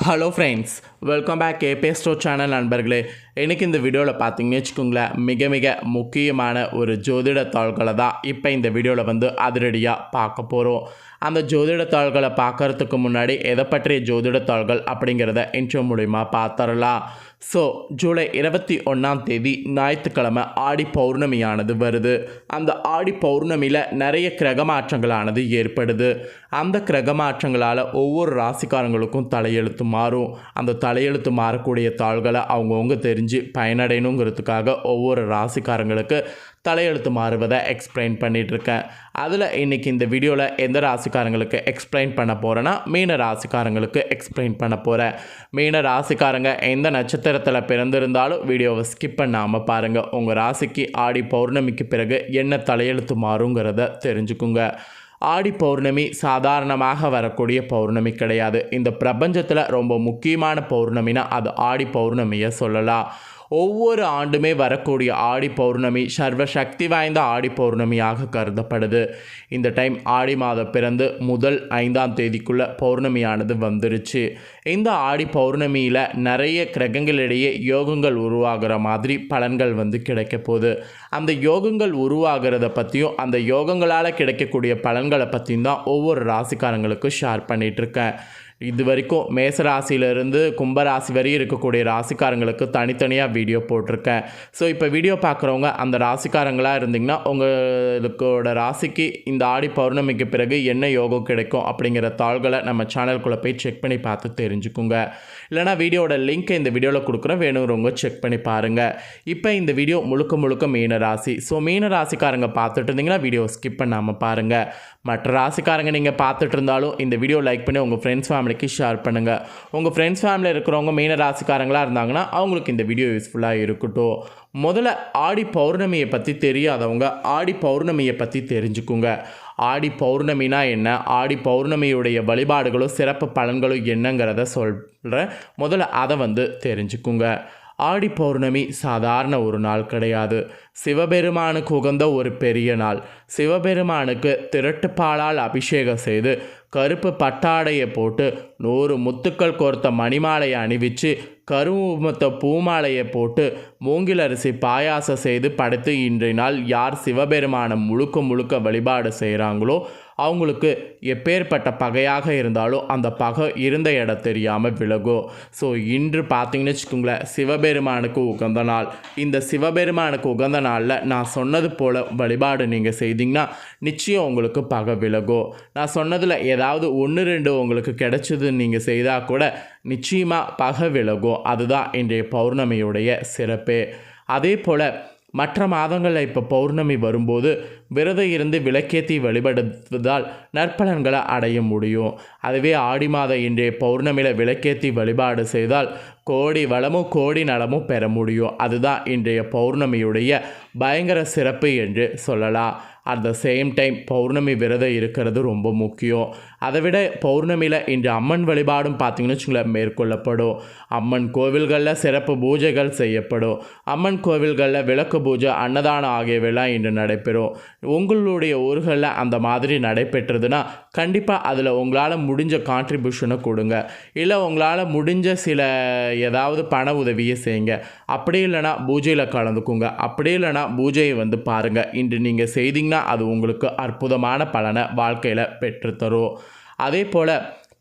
Hello friends, welcome back கேபே store channel நண்பர்களே. எனக்கு இந்த வீடியோவில் பார்த்தீங்கன்னு வச்சுக்கோங்களேன், மிக மிக முக்கியமான ஒரு ஜோதிட தாள்களை தான் இப்போ இந்த வீடியோவில் அதிரடியாக பார்க்க போகிறோம். அந்த ஜோதிட தாள்களை பார்க்குறதுக்கு முன்னாடி எதை பற்றிய ஜோதிட தாள்கள் அப்படிங்கிறத இன்ட்ரோ மூலிமா பார்த்துடலாம். ஸோ ஜூலை 21 ஞாயிற்றுக்கிழமை ஆடி பௌர்ணமியானது வருது. அந்த ஆடி பௌர்ணமியில் நிறைய கிரக மாற்றங்களானது ஏற்படுது. அந்த கிரக மாற்றங்களால் ஒவ்வொரு ராசிக்காரங்களுக்கும் தலையெழுத்து மாறும். அந்த தலையெழுத்து மாறக்கூடிய தாள்களை அவங்கவுங்க தெரிஞ்சு பயனடையணுங்கிறதுக்காக ஒவ்வொரு ராசிக்காரங்களுக்கு தலையெழுத்து மாறுவதை எக்ஸ்பிளைன் பண்ணிகிட்ருக்கேன். அதில் இன்றைக்கி இந்த வீடியோவில் எந்த ராசிக்காரங்களுக்கு எக்ஸ்பிளைன் பண்ண போகிறேன்னா, மீன ராசிக்காரங்களுக்கு எக்ஸ்பிளைன் பண்ண போகிறேன். மீன ராசிக்காரங்க எந்த நட்சத்திரத்தில் பிறந்திருந்தாலும் வீடியோவை ஸ்கிப் பண்ணாமல் பாருங்கள். உங்கள் ராசிக்கு ஆடி பௌர்ணமிக்கு பிறகு என்ன தலையெழுத்து மாறுங்கிறத தெரிஞ்சுக்குங்க. ஆடி பௌர்ணமி சாதாரணமாக வரக்கூடிய பௌர்ணமி கிடையாது. இந்த பிரபஞ்சத்தில் ரொம்ப முக்கியமான பௌர்ணமினா அது ஆடி பௌர்ணமியை சொல்லலாம். ஒவ்வொரு ஆண்டுமே வரக்கூடிய ஆடி பௌர்ணமி சர்வ சக்தி வாய்ந்த ஆடி பௌர்ணமியாக கருதப்படுது. இந்த டைம் ஆடி மாதம் பிறந்து முதல் 5ஆம் தேதிக்குள்ளே பௌர்ணமியானது வந்துருச்சு. இந்த ஆடி பௌர்ணமியில் நிறைய கிரகங்களிடையே யோகங்கள் உருவாகிற மாதிரி பலன்கள் கிடைக்க போகுது. அந்த யோகங்கள் உருவாகிறத பற்றியும் அந்த யோகங்களால் கிடைக்கக்கூடிய பலன்களை பற்றியும் தான் ஒவ்வொரு ராசிக்காரங்களுக்கும் ஷேர் பண்ணிகிட்ருக்கேன். இது வரைக்கும் மேசராசியிலிருந்து கும்பராசி வரை இருக்கக்கூடிய ராசிக்காரங்களுக்கு தனித்தனியாக வீடியோ போட்டிருக்கேன். ஸோ இப்போ வீடியோ பார்க்குறவங்க அந்த ராசிக்காரங்களாக இருந்திங்கன்னா உங்களுக்கோட ராசிக்கு இந்த ஆடி பௌர்ணமிக்கு பிறகு என்ன யோகம் கிடைக்கும் அப்படிங்கிற தாள்களை நம்ம சேனலுக்குள்ளே போய் செக் பண்ணி பார்த்து தெரிஞ்சுக்குங்க. இல்லைனா வீடியோட லிங்க்கை இந்த வீடியோவில் கொடுக்குறேன், வேணுங்கிறவங்க செக் பண்ணி பாருங்கள். இப்போ இந்த வீடியோ முழுக்க மீன ராசி. ஸோ மீன ராசிக்காரங்க பார்த்துட்டு இருந்தீங்கன்னா வீடியோ ஸ்கிப் பண்ணாமல் பாருங்கள். மற்ற ராசிக்காரங்க நீங்கள் பார்த்துட்டு இருந்தாலும் இந்த வீடியோ லைக் பண்ணி உங்கள் ஃப்ரெண்ட்ஸ் ஃபேமிலிக்கு ஷேர் பண்ணுங்கள். உங்கள் ஃப்ரெண்ட்ஸ் ஃபேமிலியில் இருக்கிறவங்க மீன ராசிக்காரங்களாக இருந்தாங்கன்னா அவங்களுக்கு இந்த வீடியோ யூஸ்ஃபுல்லாக இருக்கட்டும். முதல்ல ஆடி பௌர்ணமியை பற்றி தெரியாதவங்க ஆடி பௌர்ணமியை பற்றி தெரிஞ்சுக்குங்க. ஆடி பௌர்ணமினா என்ன, ஆடி பௌர்ணமியுடைய வழிபாடுகளும் சிறப்பு பலன்களும் என்னங்கிறத சொல்கிறேன். முதல்ல அதை தெரிஞ்சுக்குங்க. ஆடி பௌர்ணமி சாதாரண ஒரு நாள் கிடையாது. சிவபெருமானுக்கு உகந்த ஒரு பெரிய நாள். சிவபெருமானுக்கு திரட்டுப்பாலால் அபிஷேகம் செய்து கருப்பு பட்டாடையை போட்டு 100 முத்துக்கள் கோர்த்த மணிமாலையை அணிவித்து கருமத்த பூமாலையை போட்டு மூங்கிலரிசி பாயாசம் செய்து படைத்து இன்றைய நாள் யார் சிவபெருமானை முழுக்க வழிபாடு செய்கிறாங்களோ அவங்களுக்கு எப்பேற்பட்ட பகையாக இருந்தாலும் அந்த பகை இருந்த இடம் தெரியாமல் விலகும். ஸோ இன்று பார்த்தீங்கன்னு வச்சுக்கோங்களேன், சிவபெருமானுக்கு உகந்த நாள். இந்த சிவபெருமானுக்கு உகந்த நாளில் நான் சொன்னது போல் வழிபாடு நீங்கள் செய்தீங்கன்னா நிச்சயம் உங்களுக்கு பகை விலகும். நான் சொன்னதில் ஏதாவது 1-2 உங்களுக்கு கிடைச்சதுன்னு நீங்கள் செய்தால் கூட நிச்சயமாக பகை விலகும். அதுதான் இன்றைய பௌர்ணமியுடைய சிறப்பே. அதே போல் மற்ற மாதங்களில் இப்போ பௌர்ணமி வரும்போது விரதம் இருந்து விளக்கேற்றி வழிபடுவதால் நற்பலன்களை அடைய முடியும். அதுவே ஆடி மாதம் இன்றைய பௌர்ணமியில் விளக்கேற்றி வழிபாடு செய்தால் கோடி வளமும் கோடி நலமும் பெற முடியும். அதுதான் இன்றைய பௌர்ணமியுடைய பயங்கர சிறப்பு என்று சொல்லலாம். அட் த சேம் டைம் பௌர்ணமி விரதம் இருக்கிறது ரொம்ப முக்கியம். அதை விட பௌர்ணமியில் இன்று அம்மன் வழிபாடும் பார்த்திங்கன்னு வச்சுங்களேன் மேற்கொள்ளப்படும். அம்மன் கோவில்களில் சிறப்பு பூஜைகள் செய்யப்படும். அம்மன் கோவில்களில் விளக்கு பூஜை, அன்னதானம் ஆகியவையெல்லாம் இன்று நடைபெறும். உங்களுடைய ஊர்களில் அந்த மாதிரி நடைபெற்றதுன்னா கண்டிப்பாக அதில் உங்களால் முடிஞ்ச கான்ட்ரிபியூஷனை கொடுங்க. இல்லை உங்களால் முடிஞ்ச சில ஏதாவது பண உதவியை செய்யுங்க. அப்படி இல்லைனா பூஜையில் கலந்துக்குங்க. அப்படி இல்லைனா பூஜையை பாருங்கள். இன்று நீங்கள் செய்தீங்கன்னா அது உங்களுக்கு அற்புதமான பலனை வாழ்க்கையில் பெற்றுத்தரும். அதே போல்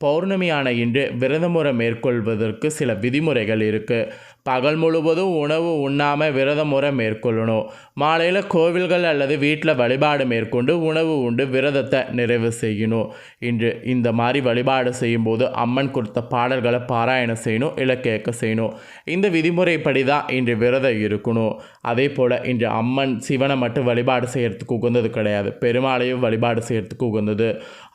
பௌர்ணமியான இன்று விரதமுறை மேற்கொள்வதற்கு சில விதிமுறைகள் இருக்குது. பகல் முழுவதும் உணவு உண்ணாமல் விரதமுறை மேற்கொள்ளணும். மாலையில் கோவில்கள் அல்லது வீட்டில் வழிபாடு மேற்கொண்டு உணவு உண்டு விரதத்தை நிறைவு செய்யணும். இன்று இந்த மாதிரி வழிபாடு செய்யும்போது அம்மன் கொடுத்த பாடல்களை பாராயணம் செய்யணும், இல்லை கேட்க செய்யணும். இந்த விதிமுறைப்படி தான் இன்று விரதம் இருக்கணும். அதே போல் இன்று அம்மன் சிவனை மட்டும் வழிபாடு செய்கிறதுக்கு உகந்தது கிடையாது, பெருமாளையும் வழிபாடு செய்கிறதுக்கு உகந்தது.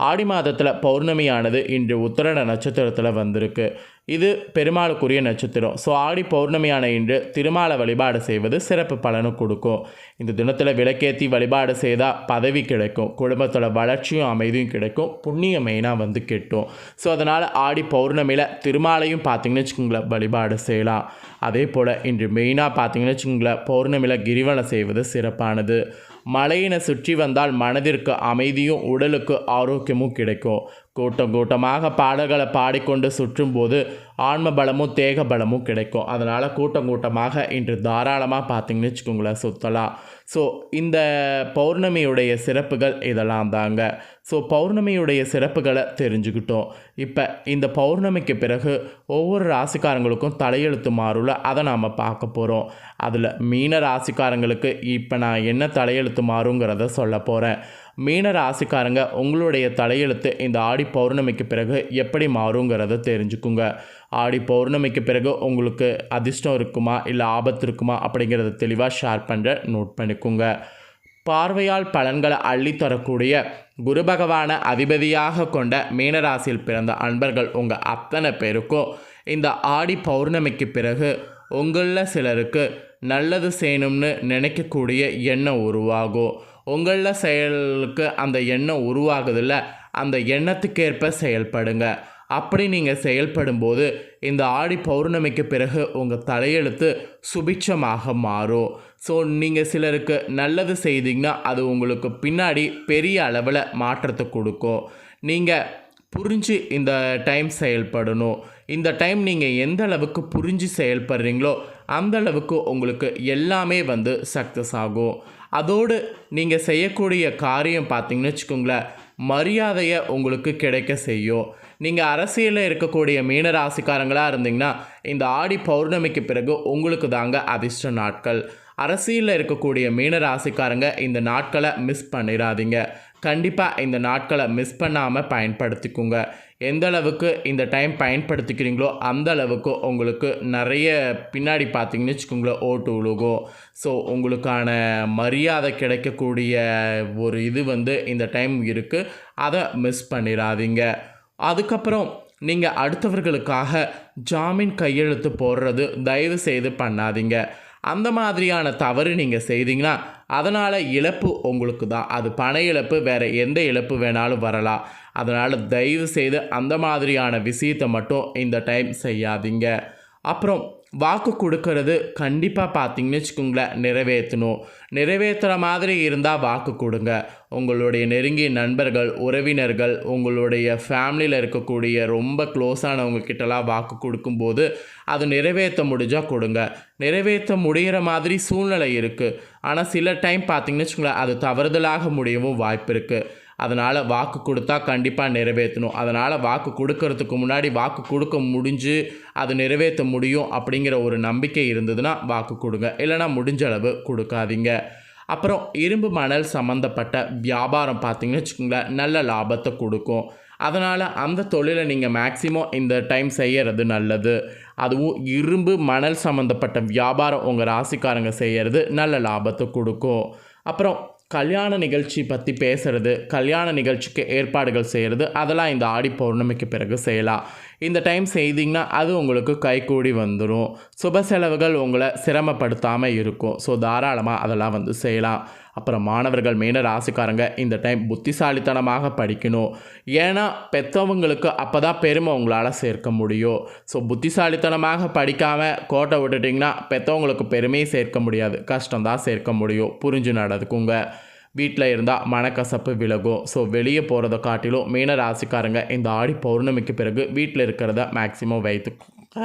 ஆடி மாதத்தில் பௌர்ணமியானது இன்று உத்திரட நட்சத்திரத்தில் வந்திருக்கு. இது பெருமாளுக்குரிய நட்சத்திரம். ஸோ ஆடி பௌர்ணமியான இன்று திருமாலை வழிபாடு செய்வது சிறப்பு பலனை கொடுக்கும். இந்த தினத்தில் விளக்கேற்றி வழிபாடு செய்தால் பதவி கிடைக்கும், குடும்பத்தோட வளர்ச்சியும் அமைதியும் கிடைக்கும், புண்ணியம் மெயினாக கெட்டும். ஸோ அதனால் ஆடி பௌர்ணமியில் திருமாலையும் பார்த்திங்கன்னு வச்சுக்கோங்களேன் வழிபாடு செய்யலாம். அதே போல் இன்று மெயினாக பார்த்திங்கன்னு வச்சுக்கோங்களேன் பௌர்ணமியில் கிரிவலம் செய்வது சிறப்பானது. மலையினை சுற்றி வந்தால் மனதிற்கு அமைதியும் உடலுக்கு ஆரோக்கியமும் கிடைக்கும். கூட்டம் கூட்டமாக பாடல்களை பாடிக்கொண்டு சுற்றும்போது ஆன்ம பலமும் தேக பலமும் கிடைக்கும். அதனால் கூட்டம் கூட்டமாக இன்று தாராளமாக பார்த்திங்கன்னு வச்சுக்கோங்களேன் சுற்றலாம். ஸோ இந்த பௌர்ணமியுடைய சிறப்புகள் இதெல்லாம் தாங்க. ஸோ பௌர்ணமியுடைய சிறப்புகளை தெரிஞ்சுக்கிட்டோம். இப்போ இந்த பௌர்ணமிக்கு பிறகு ஒவ்வொரு ராசிக்காரங்களுக்கும் தலையெழுத்து மாறும்ல, அதை நாம் பார்க்க போகிறோம். அதில் மீன ராசிக்காரங்களுக்கு இப்போ நான் என்ன தலையெழுத்து மாறுங்கிறத சொல்ல போகிறேன். மீன ராசிக்காரங்க உங்களுடைய தலையெழுத்து இந்த ஆடி பௌர்ணமிக்கு பிறகு எப்படி மாறுங்கிறத தெரிஞ்சுக்குங்க. ஆடி பௌர்ணமிக்கு பிறகு உங்களுக்கு அதிர்ஷ்டம் இருக்குமா இல்லை ஆபத்து இருக்குமா அப்படிங்கிறத தெளிவாக ஷேர் பண்ணுற நோட் பண்ணிக்கோங்க. பார்வையால் பலன்களை அள்ளித்தரக்கூடிய குரு பகவானை அதிபதியாக கொண்ட மீனராசியில் பிறந்த அன்பர்கள் உங்கள் அத்தனை பேருக்கும் இந்த ஆடி பௌர்ணமிக்கு பிறகு உங்களில் சிலருக்கு நல்லது செய்யணும்னு நினைக்கக்கூடிய எண்ணம் உருவாகும். உங்களில் செயலுக்கு அந்த எண்ணம் உருவாகுதில்ல, அந்த எண்ணத்துக்கேற்ப செயல்படுங்க. அப்படி நீங்கள் செயல்படும்போது இந்த ஆடி பௌர்ணமிக்கு பிறகு உங்கள் தலையெழுத்து சுபிட்சமாக மாறும். ஸோ நீங்கள் சிலருக்கு நல்லது செய்தீங்கன்னா அது உங்களுக்கு பின்னாடி பெரிய அளவில் மாற்றத்தை கொடுக்கும். நீங்கள் புரிஞ்சு இந்த டைம் செயல்படணும். இந்த டைம் நீங்கள் எந்த அளவுக்கு புரிஞ்சு செயல்படுறீங்களோ அந்த அளவுக்கு உங்களுக்கு எல்லாமே சக்ஸஸ் ஆகும். அதோடு நீங்கள் செய்யக்கூடிய காரியம் பார்த்திங்கன்னு வச்சுக்கோங்களேன், மரியாதையை உங்களுக்கு கிடைக்க செய்யும். நீங்கள் அரசியலில் இருக்கக்கூடிய மீனராசிக்காரங்களாக இருந்தீங்கன்னா இந்த ஆடி பௌர்ணமிக்கு பிறகு உங்களுக்கு தாங்க அதிர்ஷ்ட நாட்கள். அரசியலில் இருக்கக்கூடிய மீனராசிக்காரங்க இந்த நாட்களை மிஸ் பண்ணிடாதீங்க. கண்டிப்பாக இந்த நாட்களை மிஸ் பண்ணாமல் பயன்படுத்திக்குங்க. எந்த அளவுக்கு இந்த டைம் பயன்படுத்திக்கிறீங்களோ அந்த அளவுக்கு உங்களுக்கு நிறைய பின்னாடி பார்த்திங்கன்னு வச்சுக்கோங்களேன் ஓட்டு உழுகும். ஸோ உங்களுக்கான மரியாதை கிடைக்கக்கூடிய ஒரு இது இந்த டைம் இருக்குது. அதை மிஸ் பண்ணிடாதீங்க. அதுக்கப்புறம் நீங்கள் அடுத்தவர்களுக்காக ஜாமீன் கையெழுத்து போடுறது தயவு செய்து பண்ணாதீங்க. அந்த மாதிரியான தவறு நீங்கள் செய்தீங்கன்னா அதனால் இழப்பு உங்களுக்கு தான். அது பண இழப்பு, வேறு எந்த இழப்பு வேணாலும் வரலாம். அதனால் தயவு செய்து அந்த மாதிரியான விஷயத்தை மட்டும் இந்த டைம் செய்யாதீங்க. அப்புறம் வாக்கு கொடுக்கறது கண்டிப்பாக பார்த்திங்கன்னு வச்சுக்கோங்களேன் நிறைவேற்றணும். நிறைவேற்றுற மாதிரி இருந்தால் வாக்கு கொடுங்க. உங்களுடைய நெருங்கிய நண்பர்கள், உறவினர்கள், உங்களுடைய ஃபேமிலியில் இருக்கக்கூடிய ரொம்ப க்ளோஸானவங்க கிட்டலாம் வாக்கு கொடுக்கும்போது அது நிறைவேற்ற முடிஞ்சால் கொடுங்க. நிறைவேற்ற முடிகிற மாதிரி சூழ்நிலை இருக்குது. ஆனால் சில டைம் பார்த்திங்கன்னு வச்சுக்கோங்களேன் அது தவறுதலாக முடியவும் வாய்ப்பு இருக்குது. அதனால் வாக்கு கொடுத்தா கண்டிப்பாக நிறைவேற்றணும். அதனால் வாக்கு கொடுக்கறதுக்கு முன்னாடி வாக்கு கொடுக்க முடிஞ்சு அது நிறைவேற்ற முடியும் அப்படிங்கிற ஒரு நம்பிக்கை இருந்ததுன்னா வாக்கு கொடுங்க. இல்லைனா முடிஞ்ச அளவு கொடுக்காதீங்க. அப்புறம் இரும்பு மணல் சம்மந்தப்பட்ட வியாபாரம் பார்த்திங்கன்னு வச்சுக்கோங்களேன் நல்ல லாபத்தை கொடுக்கும். அதனால் அந்த தொழிலை நீங்கள் மேக்ஸிமம் இந்த டைம் செய்கிறது நல்லது. அதுவும் இரும்பு மணல் சம்மந்தப்பட்ட வியாபாரம் உங்கள் ராசிக்காரங்க செய்கிறது நல்ல லாபத்தை கொடுக்கும். அப்புறம் கல்யாண நிகழ்ச்சி பற்றி பேசுகிறது, கல்யாண நிகழ்ச்சிக்கு ஏற்பாடுகள் செய்கிறது, அதெல்லாம் இந்த ஆடி பௌர்ணமிக்கு பிறகு செய்யலாம். இந்த டைம் செய்திங்கன்னா அது உங்களுக்கு கைகூடி வந்துடும். சுப செலவுகள் உங்களை சிரமப்படுத்தாமல் இருக்கும். ஸோ தாராளமாக அதெல்லாம் செய்யலாம். அப்புறம் மாணவர்கள் மீன ராசிக்காரங்க இந்த டைம் புத்திசாலித்தனமாக படிக்கணும். ஏன்னா பெற்றவங்களுக்கு அப்போ தான் பெருமை உங்களால் சேர்க்க முடியும். ஸோ புத்திசாலித்தனமாக படிக்காமல் கோட்டை விட்டுட்டிங்கன்னா பெற்றவங்களுக்கு பெருமையை சேர்க்க முடியாது, கஷ்டம்தான் சேர்க்க முடியும். புரிஞ்சு நடக்குங்க. வீட்டில் இருந்தால் மனக்கசப்பு விலகும். ஸோ வெளியே போகிறத காட்டிலும் மீன ராசிக்காரங்க இந்த ஆடி பௌர்ணமிக்கு பிறகு வீட்டில் இருக்கிறத மேக்சிமம் வைத்துக்கோங்க.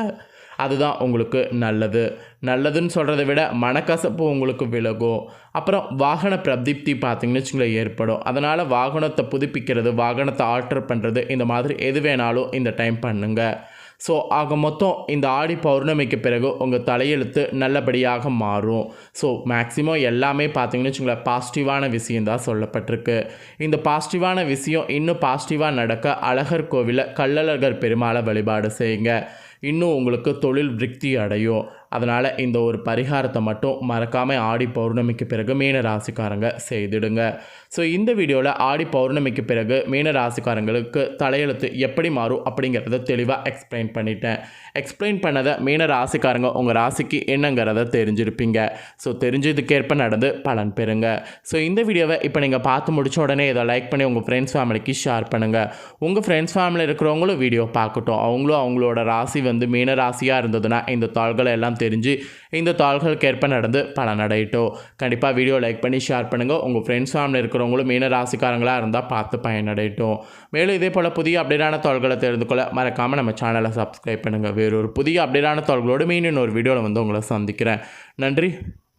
அதுதான் உங்களுக்கு நல்லது. நல்லதுன்னு சொல்கிறத விட மனக்கசப்பு உங்களுக்கு விலகும். அப்புறம் வாகன பிரதிப்தி பார்த்திங்கன்னு வச்சுங்களேன் ஏற்படும். அதனால் வாகனத்தை புதுப்பிக்கிறது, வாகனத்தை ஆல்டர் பண்ணுறது, இந்த மாதிரி எது வேணாலும் இந்த டைம் பண்ணுங்கள். ஸோ ஆக மொத்தம் இந்த ஆடி பௌர்ணமிக்கு பிறகு உங்கள் தலையெழுத்து நல்லபடியாக மாறும். ஸோ மேக்ஸிமம் எல்லாமே பார்த்திங்கன்னு வச்சுங்களேன் பாசிட்டிவான விஷயந்தான் சொல்லப்பட்டிருக்கு. இந்த பாசிட்டிவான விஷயம் இன்னும் பாசிட்டிவாக நடக்க அழகர் கோவிலில் கள்ளழகர் பெருமாளை வழிபாடு செய்யுங்க. இன்னும் உங்களுக்கு தொழில் விருத்தி அடையும். அதனால் இந்த ஒரு பரிகாரத்தை மட்டும் மறக்காமல் ஆடி பௌர்ணமிக்கு பிறகு மீன ராசிக்காரங்க செய்திடுங்க. ஸோ இந்த வீடியோவில் ஆடி பௌர்ணமிக்கு பிறகு மீன ராசிக்காரங்களுக்கு தலையெழுத்து எப்படி மாறும் அப்படிங்கிறத தெளிவாக எக்ஸ்பிளைன் பண்ணிட்டேன். எக்ஸ்பிளைன் பண்ணதை மீன ராசிக்காரங்க உங்கள் ராசிக்கு என்னங்கிறத தெரிஞ்சிருப்பீங்க. ஸோ தெரிஞ்சதுக்கேற்ப நடந்து பலன் பெறுங்க. ஸோ இந்த வீடியோவை இப்போ நீங்கள் பார்த்து முடித்த உடனே இதை லைக் பண்ணி உங்கள் ஃப்ரெண்ட்ஸ் ஃபேமிலிக்கு ஷேர் பண்ணுங்கள். உங்கள் ஃப்ரெண்ட்ஸ் ஃபேமிலியில் இருக்கிறவங்களும் வீடியோ பார்க்கட்டும். அவங்களும் அவங்களோட ராசி மீன ராசியாக இருந்ததுன்னா இந்த தாள்களை எல்லாம் எல்லாம் தெரிஞ்சு இந்த தாள்களுக்கு ஏற்ப நடந்து பலனடையட்டும். கண்டிப்பாக வீடியோ லைக் பண்ணி ஷேர் பண்ணுங்கள். உங்கள் ஃப்ரெண்ட்ஸ் ஃபேமிலி இருக்கிறவங்களும் மீன ராசிக்காரங்களாக இருந்தால் பார்த்து பயனடையட்டும். மேலும் இதே போல் புதிய அப்டேட்டான தாள்களை தெரிந்து கொள்ள மறக்காமல் நம்ம சேனலை சப்ஸ்கிரைப் பண்ணுங்கள். வேறொரு புதிய அப்டேட்டான தாள்களோடு மீண்டும் ஒரு வீடியோவில் வந்து உங்களை சந்திக்கிறேன். நன்றி.